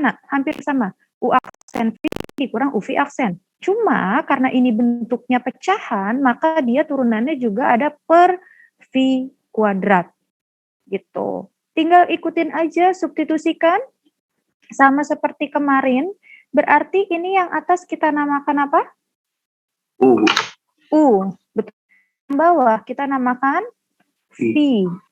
nak? Hampir sama. U aksen V dikurang UV aksen. Cuma karena ini bentuknya pecahan, maka dia turunannya juga ada per V kuadrat. Gitu. Tinggal ikutin aja, substitusikan. Sama seperti kemarin, berarti ini yang atas kita namakan apa? U. Betul. Yang bawah kita namakan V.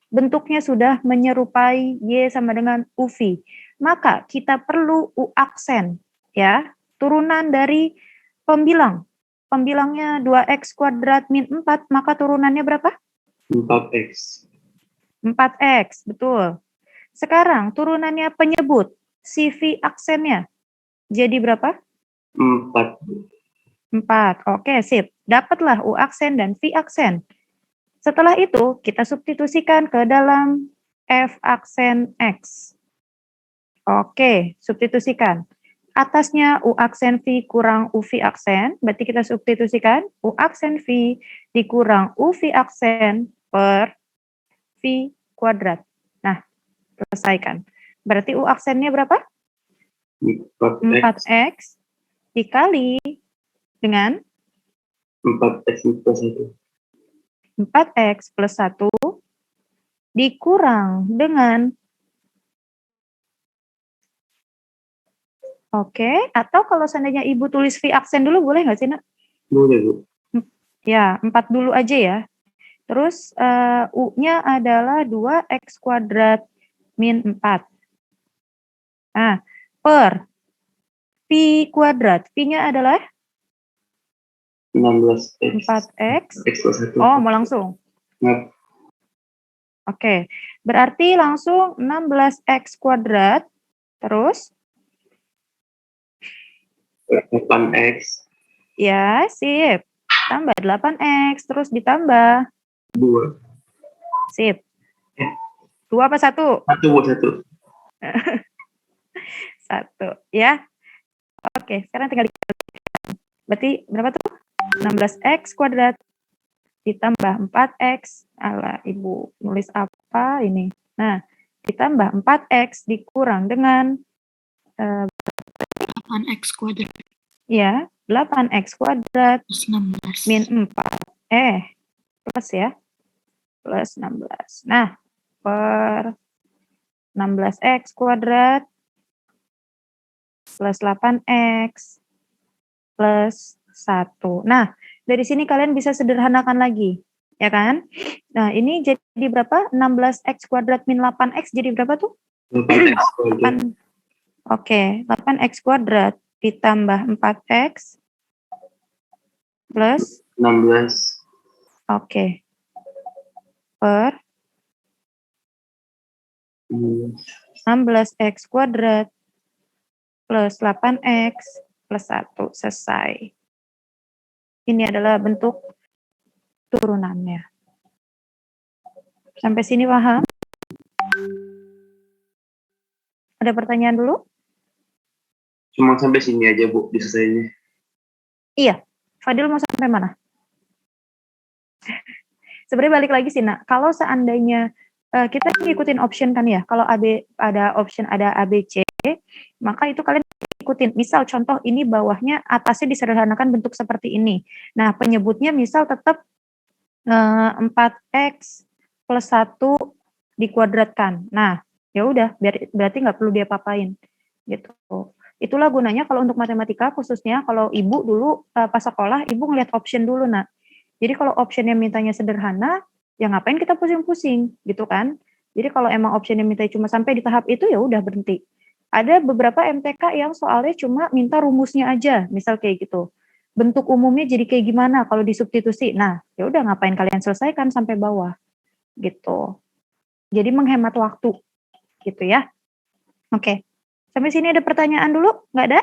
Bentuknya sudah menyerupai Y sama dengan UV. Maka kita perlu U aksen, ya. Turunan dari pembilang. Pembilangnya 2x kuadrat min 4, maka turunannya berapa? 4x. 4x, betul. Sekarang turunannya penyebut, si V aksennya. Jadi berapa? 4. 4. Oke, sip. Dapatlah U aksen dan V aksen. Setelah itu, kita substitusikan ke dalam F aksen X. Oke, substitusikan. Atasnya U aksen V kurang UV aksen, berarti kita substitusikan U aksen V dikurang UV aksen per V kuadrat. Nah, selesaikan. Berarti U aksennya berapa? 4x dikali dengan 4x plus 1. 4x plus 1 dikurang dengan oke, atau kalau seandainya Ibu tulis V aksen dulu boleh nggak sih, Nak? Boleh, Bu. Ya, 4 dulu aja ya. Terus U-nya adalah 2x kuadrat min 4. Nah, per V kuadrat. V-nya adalah 16x. 4x. X plus 1. Oh, mau langsung? Nah. Oke, berarti langsung 16x kuadrat. Terus? 8x. Ya, sip. Tambah 8x, terus ditambah 2. Sip. 2 apa 1? 1, Bu, 1. 1, ya. Oke, sekarang tinggal dikalikan. Berarti berapa tuh? 16x kuadrat ditambah 4x. Alah, Ibu nulis apa ini? Nah, ditambah 4x dikurang dengan 8x kuadrat. Ya, 8x kuadrat Plus 16. min 4. Plus ya. Plus 16. Nah, per 16x kuadrat plus 8x plus 1. Nah, dari sini kalian bisa sederhanakan lagi, ya kan? Nah, ini jadi berapa? 16x kuadrat min 8x jadi berapa tuh? 8x kuadrat. 8. Oke, 8x kuadrat ditambah 4x plus 16. Oke. Per 16x kuadrat plus 8x plus 1. Selesai. Ini adalah bentuk turunannya. Sampai sini paham? Ada pertanyaan dulu? Cuma sampai sini aja, Bu, diselesainya. Iya. Fadil mau sampai mana? Sebenarnya balik lagi sih, Nak. Kalau seandainya kita ngikutin option kan ya, kalau ada option ada ABC, maka itu kalian ikutin. Misal contoh ini bawahnya atasnya disederhanakan bentuk seperti ini. Nah, penyebutnya misal tetap 4x plus 1 dikuadratkan. Nah, ya udah, berarti nggak perlu dia papain. Gitu. Itulah gunanya kalau untuk matematika khususnya kalau Ibu dulu pas sekolah, Ibu ngeliat option dulu, Nak. Jadi kalau optionnya mintanya sederhana, ya ngapain kita pusing-pusing, gitu kan? Jadi kalau emang optionnya minta cuma sampai di tahap itu, ya udah berhenti. Ada beberapa MTK yang soalnya cuma minta rumusnya aja, misal kayak gitu. Bentuk umumnya jadi kayak gimana kalau disubstitusi? Nah, ya udah ngapain kalian selesaikan sampai bawah, gitu. Jadi menghemat waktu, gitu ya. Oke, sampai sini ada pertanyaan dulu? Nggak ada?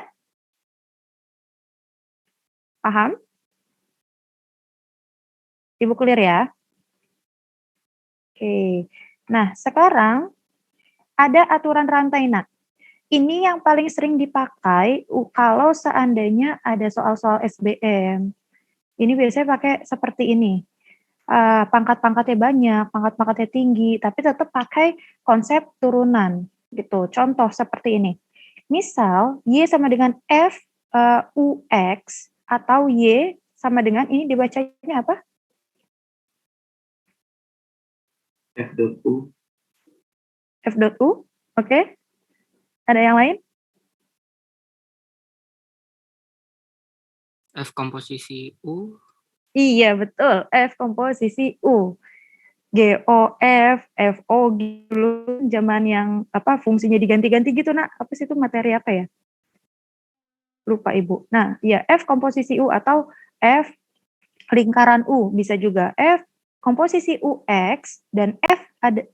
Paham? Ibu clear ya? Oke. Nah, sekarang ada aturan rantai, Nak. Ini yang paling sering dipakai kalau seandainya ada soal-soal SBM. Ini biasanya pakai seperti ini. Pangkat-pangkatnya banyak, pangkat-pangkatnya tinggi, tapi tetap pakai konsep turunan. Gitu. Contoh seperti ini. Misal, Y sama dengan F UX atau Y sama dengan, ini dibacanya apa? F.U. F.U, oke. Ada yang lain? F komposisi U. Iya, betul. F komposisi U. GOF, FO dulu zaman yang apa fungsinya diganti-ganti gitu, Nak. Apa sih itu materi apa ya? Lupa Ibu. Nah, ya F komposisi U atau F lingkaran U bisa juga. F komposisi UX dan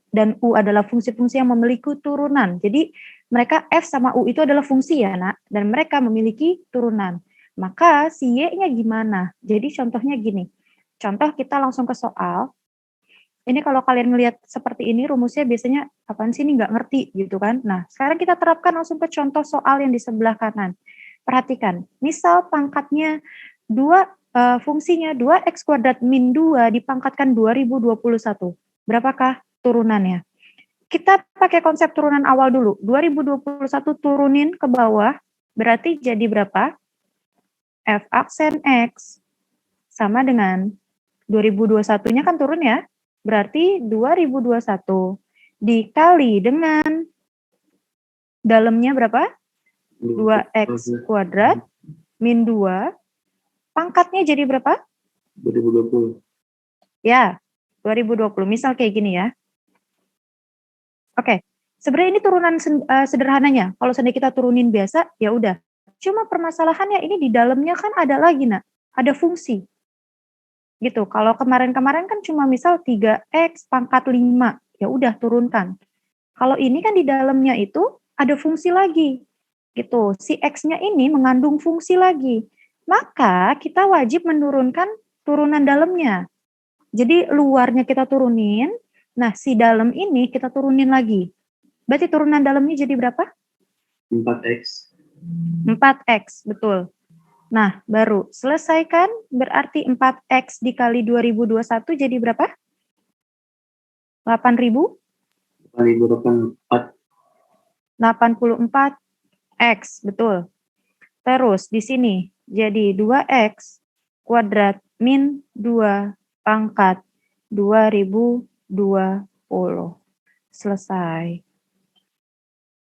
dan U adalah fungsi-fungsi yang memiliki turunan. Jadi mereka F sama U itu adalah fungsi ya, Nak, dan mereka memiliki turunan. Maka si Y-nya gimana? Jadi contohnya gini. Contoh kita langsung ke soal. Ini kalau kalian ngelihat seperti ini rumusnya biasanya apaan sih ini nggak ngerti gitu kan. Nah, sekarang kita terapkan langsung ke contoh soal yang di sebelah kanan. Perhatikan, misal pangkatnya fungsinya 2x kuadrat min 2 dipangkatkan 2021. Berapakah turunannya? Kita pakai konsep turunan awal dulu. 2021 turunin ke bawah, berarti jadi berapa? F aksen X sama dengan 2021-nya kan turun ya. Berarti 2021 dikali dengan dalamnya berapa? 2x kuadrat min 2. Pangkatnya jadi berapa? 2020. Ya, 2020. Misal kayak gini ya. Oke, sebenarnya ini turunan sederhananya. Kalau seandainya kita turunin biasa, ya udah. Cuma permasalahannya ini di dalamnya kan ada lagi, Nak. Ada fungsi. Gitu. Kalau kemarin-kemarin kan cuma misal 3x pangkat 5. Ya udah turunkan. Kalau ini kan di dalamnya itu ada fungsi lagi. Gitu. Si X-nya ini mengandung fungsi lagi. Maka kita wajib menurunkan turunan dalamnya. Jadi luarnya kita turunin, nah si dalam ini kita turunin lagi. Berarti turunan dalamnya jadi berapa? 4x. 4x, betul. Nah, baru selesaikan, berarti 4x dikali 2021 jadi berapa? 8.000? 84x, betul. Terus di sini jadi 2x kuadrat min 2 pangkat 2020. Selesai.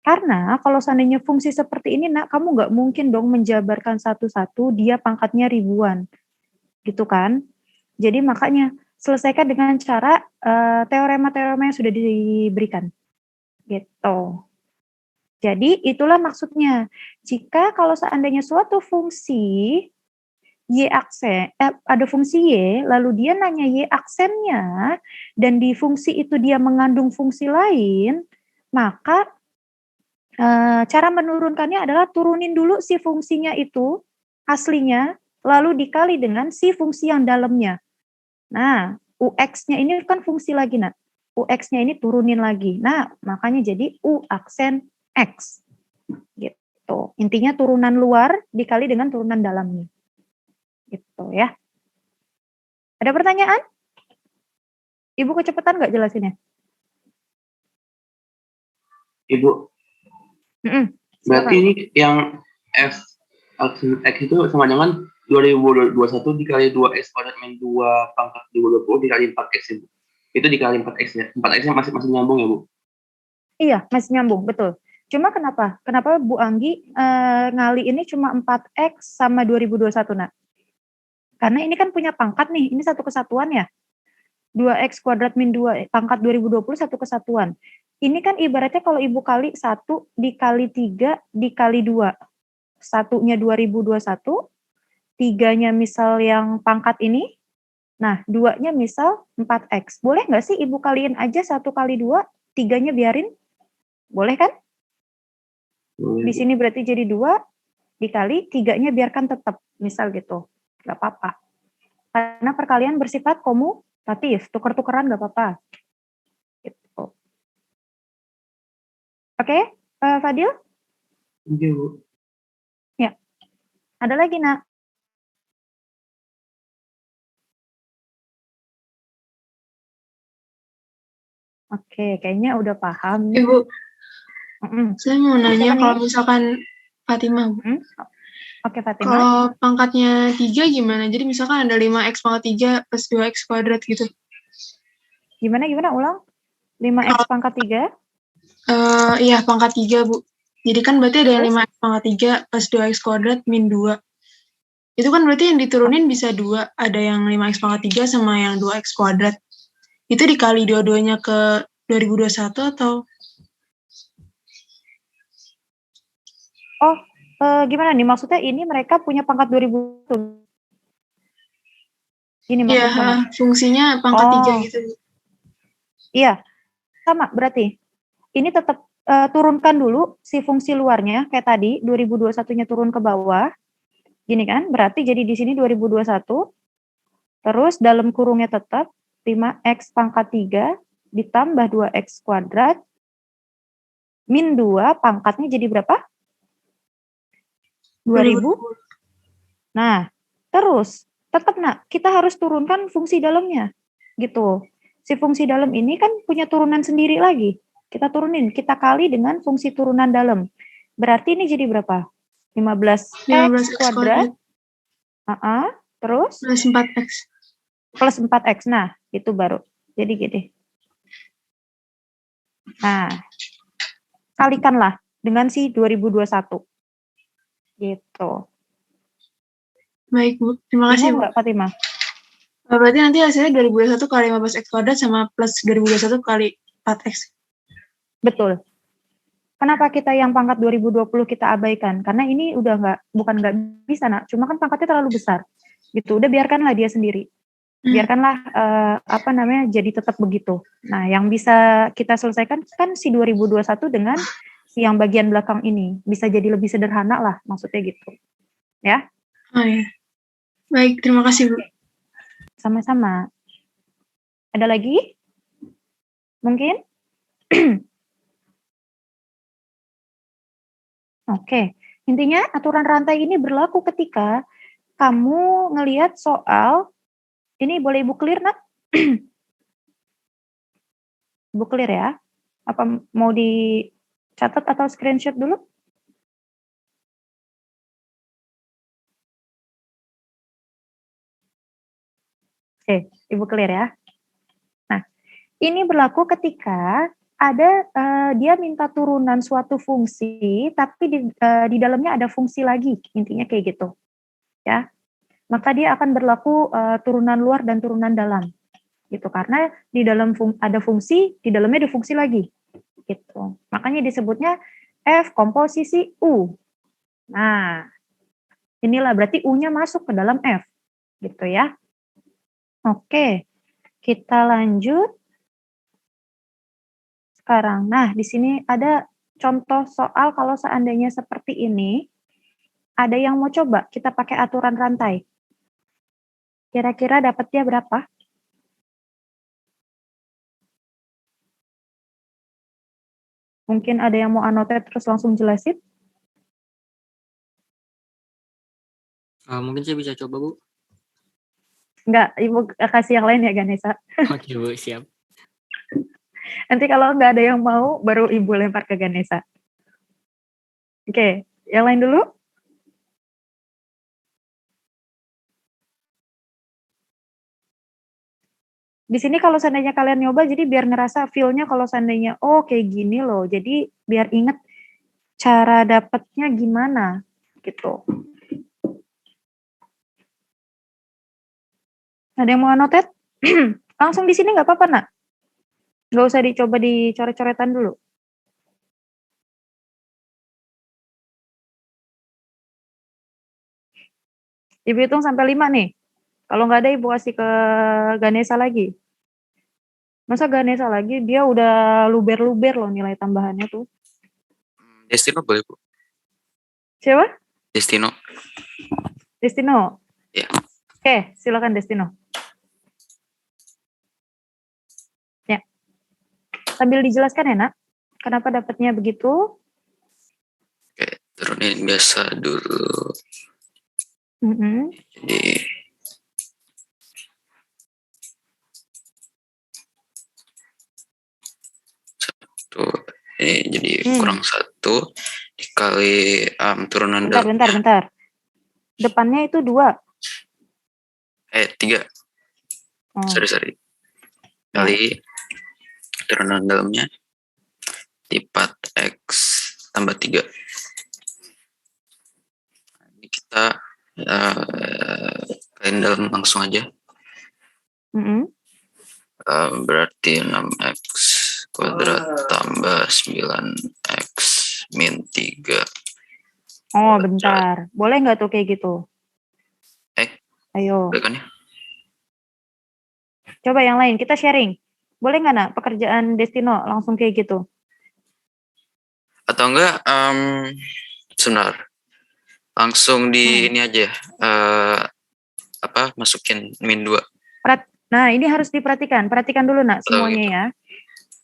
Karena kalau seandainya fungsi seperti ini, Nak, kamu nggak mungkin dong menjabarkan satu-satu, dia pangkatnya ribuan. Gitu kan? Jadi makanya selesaikan dengan cara teorema-teorema yang sudah diberikan. Gitu. Jadi itulah maksudnya. Jika kalau seandainya suatu fungsi Y aksen, ada fungsi Y, lalu dia nanya Y aksennya, dan di fungsi itu dia mengandung fungsi lain, maka cara menurunkannya adalah turunin dulu si fungsinya itu, aslinya, lalu dikali dengan si fungsi yang dalamnya. Nah, UX-nya ini kan fungsi lagi, Nak. UX-nya ini turunin lagi. Nah, makanya jadi U aksen X. Gitu. Intinya turunan luar dikali dengan turunan dalamnya. Gitu ya. Ada pertanyaan? Ibu kecepatan nggak jelasinnya? Ibu, berarti ini yang F X itu sama dengan 2021 dikali 2x kuadrat min 2 pangkat 2020 dikali 4x ya, Bu. Itu dikali 4x ya. 4x-nya masih nyambung ya, Bu? Iya, masih nyambung, betul. Cuma kenapa? Kenapa Bu Anggi ngali ini cuma 4x sama 2021, Nak? Karena ini kan punya pangkat nih, ini satu kesatuan ya. 2x kuadrat min 2 pangkat 2020 satu kesatuan. Ini kan ibaratnya kalau Ibu kali 1 dikali 3 dikali 2. Satunya 2021, 3-nya misal yang pangkat ini, nah 2-nya misal 4x. Boleh nggak sih Ibu kaliin aja 1 kali 2, 3-nya biarin? Boleh kan? Boleh, Di sini berarti jadi 2 dikali 3-nya biarkan tetap, misal gitu. Nggak apa-apa. Karena perkalian bersifat komutatif, tuker-tukeran nggak apa-apa. Gitu. Oke, Fadil? Oke, Bu. Ya. Ada lagi, Nak? Oke, kayaknya udah paham. Ibu, Saya mau nanya Siapa kalau nih? misalkan Fatimah, Bu. Oke, Fatimah. Kalau pangkatnya 3 gimana? Jadi misalkan ada 5x pangkat 3 plus 2x kuadrat gitu. Gimana ulang? 5x pangkat 3? Iya, pangkat 3, Bu. Jadi kan berarti ada yang 5x pangkat 3 plus 2x kuadrat min 2. Itu kan berarti yang diturunin bisa 2. Ada yang 5x pangkat 3 sama yang 2x kuadrat. Itu dikali dua-duanya ke 2021 atau? Oh, gimana nih? Maksudnya ini mereka punya pangkat 2000. Ini Iya, maksudnya. fungsinya pangkat 3 gitu. Iya, sama berarti. Ini tetap turunkan dulu si fungsi luarnya, kayak tadi, 2021-nya turun ke bawah. Gini kan, berarti jadi di sini 2021, terus dalam kurungnya tetap 5x pangkat 3 ditambah 2x kuadrat, min 2, pangkatnya jadi berapa? 2000. Nah, terus tetap kita harus turunkan fungsi dalamnya. Gitu. Si fungsi dalam ini kan punya turunan sendiri lagi. Kita turunin, kita kali dengan fungsi turunan dalam. Berarti ini jadi berapa? 15x kuadrat. Terus? Plus 4x. Plus 4x. Nah, itu baru. Jadi gini. Nah, kalikanlah dengan si 2021. Gitu. Baik, Bu. Terima kasih, Bingung Bu. nggak, Fatimah? Berarti nanti hasilnya 2021 kali 15x kuadrat sama plus 2021 kali 4x. Betul. Kenapa kita yang pangkat 2020 kita abaikan? Karena ini udah bukan nggak bisa, Nak. Cuma kan pangkatnya terlalu besar. Gitu. Udah biarkanlah dia sendiri. Biarkanlah jadi tetap begitu. Nah, yang bisa kita selesaikan kan si 2021 dengan si yang bagian belakang ini. Bisa jadi lebih sederhana lah, maksudnya gitu. Ya? Oh ya. Baik, terima kasih, Bu. Sama-sama. Ada lagi? Mungkin? Oke. Intinya aturan rantai ini berlaku ketika kamu ngelihat soal, ini boleh Ibu clear, Nak? Ibu clear ya? Apa mau dicatat atau screenshot dulu? Oke, Ibu clear ya. Nah, ini berlaku ketika ada dia minta turunan suatu fungsi, tapi di dalamnya ada fungsi lagi, intinya kayak gitu, ya. Maka dia akan berlaku turunan luar dan turunan dalam, gitu. Karena di dalam ada fungsi, di dalamnya ada fungsi lagi, gitu. Makanya disebutnya F komposisi U. Nah, inilah berarti U-nya masuk ke dalam F, gitu ya. Oke, kita lanjut sekarang. Nah, di sini ada contoh soal kalau seandainya seperti ini, ada yang mau coba kita pakai aturan rantai. Kira-kira dapatnya berapa? Mungkin ada yang mau anotet terus langsung jelasin? Mungkin saya bisa coba, Bu. Enggak, Ibu kasih yang lain ya, Ganesha. Oke, Bu, siap. Nanti kalau nggak ada yang mau, baru Ibu lempar ke Ganesha. Oke, yang lain dulu? Di sini kalau seandainya kalian nyoba, jadi biar ngerasa feel-nya kalau seandainya, oh kayak gini loh. Jadi biar inget cara dapetnya gimana, gitu. Ada yang mau anotet? Langsung di sini nggak apa-apa, Nak? Nggak usah dicoba dicoret-coretan dulu. Ibu hitung sampai 5 nih. Kalau nggak ada, Ibu kasih ke Ganesha lagi. Masa Ganesha lagi, dia udah luber-luber loh nilai tambahannya tuh. Destino boleh, Bu? Siapa? Destino. Destino? Ya. Oke, silakan Destino. Ya. Sambil dijelaskan ya, Nak. Kenapa dapatnya begitu? Oke, turunin biasa dulu. Jadi Ini jadi kurang 1 dikali turunan dalam. Bentar. Depannya itu 2. 3. Sorry. Kali turunan dalamnya lipat X tambah 3. Ini kita kalian dalam langsung aja. Berarti 6X kuadrat tambah 9X min 3. Oh, bentar. Boleh nggak tuh kayak gitu? Ayo. Boleh kan ya? Coba yang lain, kita sharing. Boleh nggak, Nak, pekerjaan Destino langsung kayak gitu? Atau enggak, sebentar. Langsung di ini aja, masukin min 2. Nah, ini harus diperhatikan. Perhatikan dulu, Nak, semuanya ya.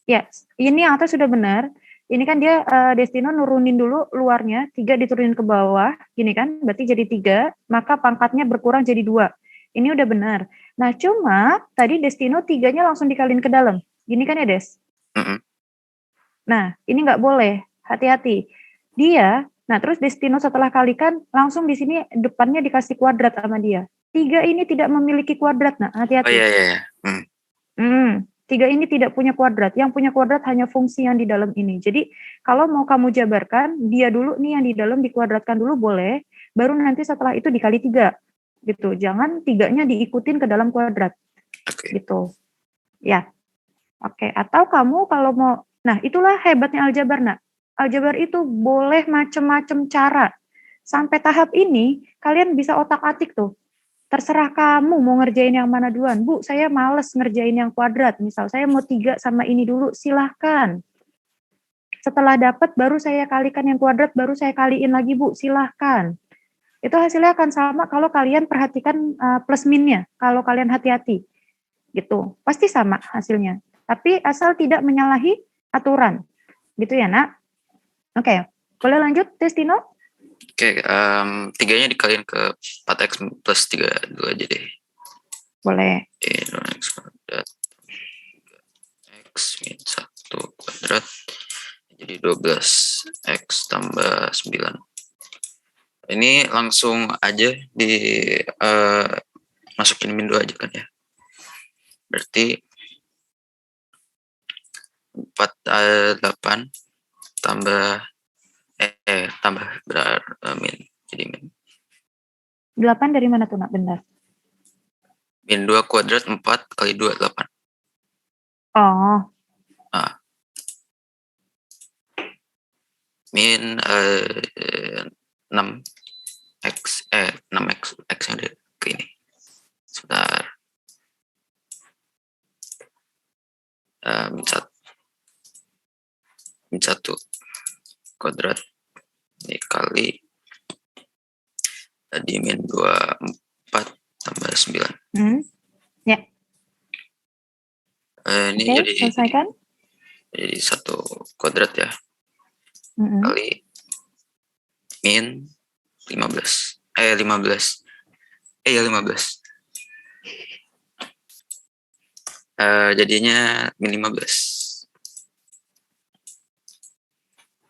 Ya, ini yang atas sudah benar. Ini kan dia Destino nurunin dulu luarnya, 3 diturunin ke bawah, gini kan, berarti jadi 3, maka pangkatnya berkurang jadi 2. Ini udah benar. Nah, cuma tadi Destino 3-nya langsung dikaliin ke dalam. Gini kan ya, Des? Nah, ini nggak boleh. Hati-hati. Nah terus Destino setelah kalikan, langsung di sini depannya dikasih kuadrat sama dia. 3 ini tidak memiliki kuadrat, nah hati-hati. Oh iya. 3 ini tidak punya kuadrat. Yang punya kuadrat hanya fungsi yang di dalam ini. Jadi kalau mau kamu jabarkan, dia dulu nih yang di dalam dikuadratkan dulu boleh, baru nanti setelah itu dikali 3. Gitu. Jangan 3-nya diikutin ke dalam kuadrat. Gitu. Ya. Oke. Atau kamu kalau mau, nah itulah hebatnya aljabar, nak. Aljabar itu boleh macam-macam cara. Sampai tahap ini, kalian bisa otak-atik tuh. Terserah kamu mau ngerjain yang mana duluan. Bu, saya males ngerjain yang kuadrat. Misal, saya mau 3 sama ini dulu, silahkan. Setelah dapat, baru saya kalikan yang kuadrat, baru saya kaliin lagi, Bu, silahkan. Itu hasilnya akan sama kalau kalian perhatikan plus minnya, kalau kalian hati-hati. Gitu, pasti sama hasilnya. Tapi asal tidak menyalahi aturan. Gitu ya, Nak? Oke, boleh lanjut, Destino? Oke, 3-nya dikaliin ke 4X plus 3 dulu aja deh. Boleh. 2X kuadrat, 3X min 1 kuadrat, jadi 12X tambah 9. Ini langsung aja di masukin min 2 aja kan ya. Berarti 48 tambah min, jadi min 8 dari mana tuh, Nak? Bentar. min 2 kuadrat 4 kali 2 8. Oh. Min 6x yang ada ke ini. Sebentar. Min 1 kuadrat dikali tadi min 24 tambah 9. Ya. Ini jadi selesaikan. Jadi 1 kuadrat ya. Kali min 15. 15. Jadinya min 15.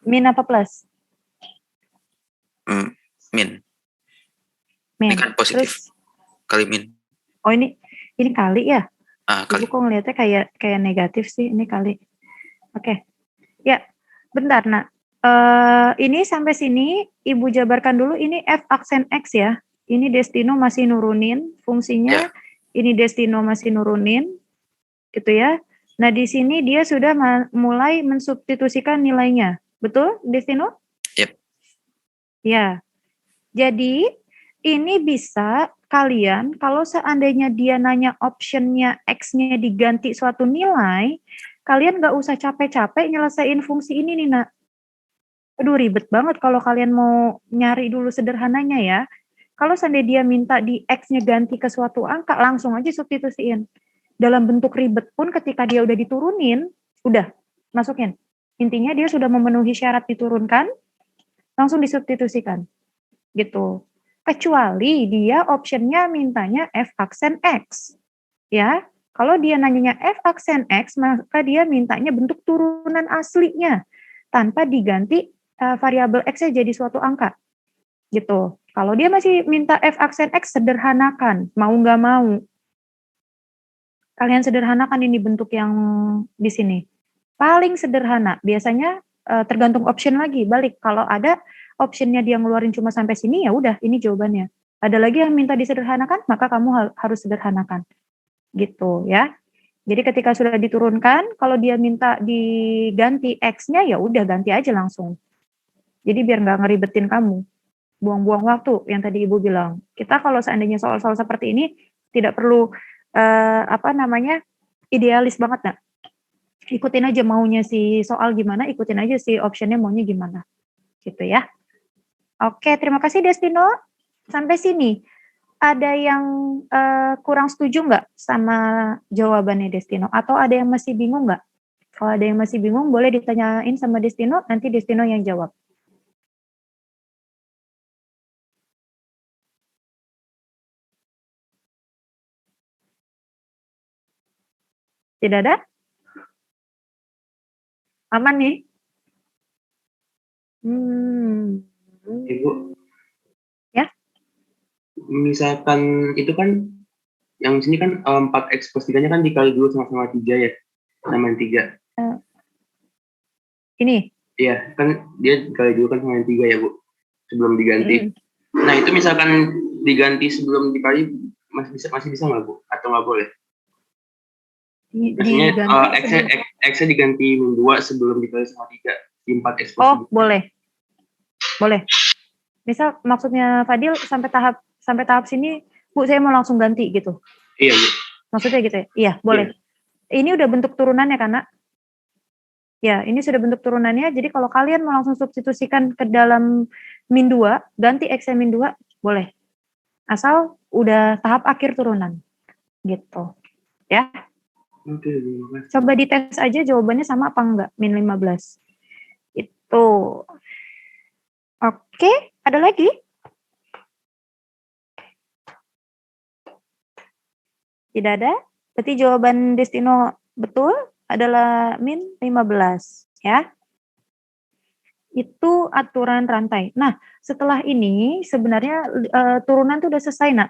Min apa plus? Min. Min. Ini kan positif. Terus, kali min. Oh ini kali ya? Kali. Ibu kok ngeliatnya kayak negatif sih, ini kali. Oke. Ya, bentar, Nak. Ini sampai sini Ibu jabarkan dulu, ini F aksen X ya. Ini Destino masih nurunin fungsinya. Ini Destino masih nurunin. Gitu ya. Nah, di sini dia sudah mulai mensubstitusikan nilainya. Betul, Destino? Yep. Ya. Jadi, ini bisa kalian, kalau seandainya dia nanya optionnya X-nya diganti suatu nilai, kalian nggak usah capek-capek nyelesain fungsi ini nih, Nak. Aduh, ribet banget kalau kalian mau nyari dulu sederhananya ya. Kalau seandainya dia minta di X-nya ganti ke suatu angka, langsung aja substitusiin. Dalam bentuk ribet pun ketika dia udah diturunin, udah, masukin. Intinya dia sudah memenuhi syarat diturunkan, langsung disubstitusikan. Gitu. Kecuali dia optionnya mintanya F aksen X. Ya, kalau dia nanyanya F aksen X, maka dia mintanya bentuk turunan aslinya. tanpa diganti variabel X-nya jadi suatu angka. Gitu. Kalau dia masih minta f aksen X, sederhanakan. Mau nggak mau. Kalian sederhanakan ini bentuk yang di sini. Paling sederhana. Biasanya tergantung option lagi. Balik. Kalau ada optionnya dia ngeluarin cuma sampai sini, ya udah, ini jawabannya. Ada lagi yang minta disederhanakan, maka kamu harus sederhanakan. Gitu ya. Jadi ketika sudah diturunkan, kalau dia minta diganti X-nya, ya udah ganti aja langsung. Jadi biar nggak ngeribetin kamu. Buang-buang waktu yang tadi Ibu bilang. Kita kalau seandainya soal-soal seperti ini tidak perlu idealis banget, nah. Ikutin aja maunya si soal gimana, ikutin aja si optionnya maunya gimana. Gitu ya. Oke, terima kasih Destino. Sampai sini. Ada yang kurang setuju nggak sama jawabannya Destino? Atau ada yang masih bingung nggak? Kalau ada yang masih bingung, boleh ditanyain sama Destino, nanti Destino yang jawab. Tidak ada? Aman nih? Ibu. Ya? Misalkan itu kan, yang sini kan 4X plus 3-nya kan dikali dulu sama-sama 3 ya? Sama 3. Ini? Iya, kan dia dikali dulu kan sama 3 ya, Bu? Sebelum diganti. Nah, itu misalkan diganti sebelum dikali, masih bisa nggak, Bu? Atau nggak boleh? Maksudnya X-nya diganti min 2 sebelum dikali sama 3. Di 4X plus 3. Oh, boleh. Boleh. Misal maksudnya Fadil sampai tahap sini, Bu, saya mau langsung ganti gitu. Iya, Bu. Maksudnya gitu ya? Iya, boleh. Iya. Ini udah bentuk turunannya kan, Nak? Ya, ini sudah bentuk turunannya. Jadi kalau kalian mau langsung substitusikan ke dalam min 2, ganti X-nya min 2, boleh. Asal udah tahap akhir turunan. Gitu. Ya. Oke, coba dites aja jawabannya sama apa enggak, min 15. Itu. Oke, ada lagi? Tidak ada? Berarti jawaban Destino betul adalah min 15, ya. Itu aturan rantai. Nah, setelah ini sebenarnya turunan itu udah selesai, Nak.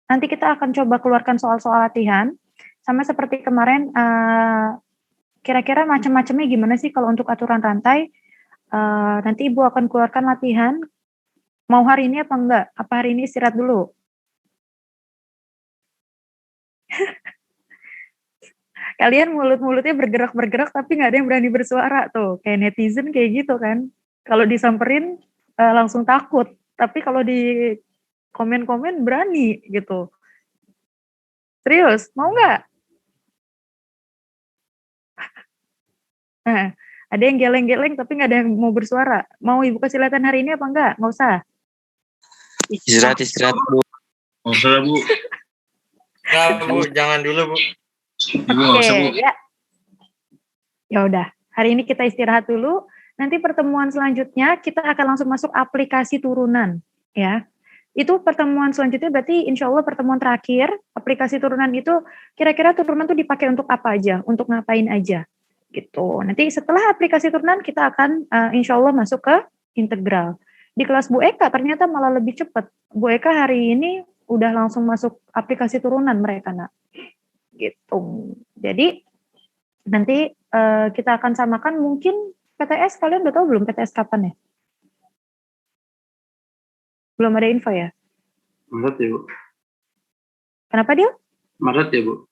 Nanti kita akan coba keluarkan soal-soal latihan. Sama seperti kemarin, kira-kira macam-macamnya gimana sih kalau untuk aturan rantai? Nanti Ibu akan keluarkan latihan. Mau hari ini apa enggak? Apa hari ini istirahat dulu? Kalian mulut-mulutnya bergerak-bergerak tapi nggak ada yang berani bersuara tuh. Kayak netizen kayak gitu kan. Kalau disamperin langsung takut. Tapi kalau di komen-komen berani gitu. Serius, mau nggak? Nah, ada yang geleng-geleng tapi nggak ada yang mau bersuara. Mau Ibu kasih latihan hari ini apa enggak? Nggak usah. Istirahat Bu. Nggak usah, Bu. Nggak, Bu, jangan dulu, Bu. Oke, ya. Ya udah, hari ini kita istirahat dulu. Nanti pertemuan selanjutnya kita akan langsung masuk aplikasi turunan, ya. Itu pertemuan selanjutnya berarti insya Allah pertemuan terakhir, aplikasi turunan itu kira-kira turunan itu dipakai untuk apa aja, untuk ngapain aja, gitu. Nanti setelah aplikasi turunan kita akan insya Allah masuk ke integral. Di kelas Bu Eka ternyata malah lebih cepat. Bu Eka hari ini udah langsung masuk aplikasi turunan mereka, Nak. Gitu. Jadi nanti kita akan samakan mungkin PTS, kalian udah tahu belum PTS kapan ya? Belum ada info ya? Maret ya, Bu. Kenapa dia? Maret ya, Bu.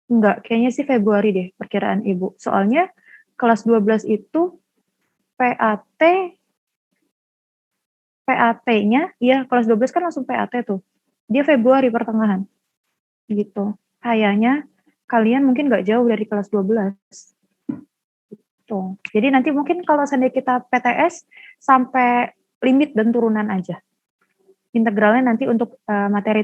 Enggak, kayaknya sih Februari deh perkiraan Ibu. Soalnya kelas 12 itu PAT-nya, ya kelas 12 kan langsung PAT tuh. Dia Februari pertengahan. Gitu. Kayaknya kalian mungkin nggak jauh dari kelas 12. Gitu. Jadi nanti mungkin kalau seandainya kita PTS sampai limit dan turunan aja. Integralnya nanti untuk materi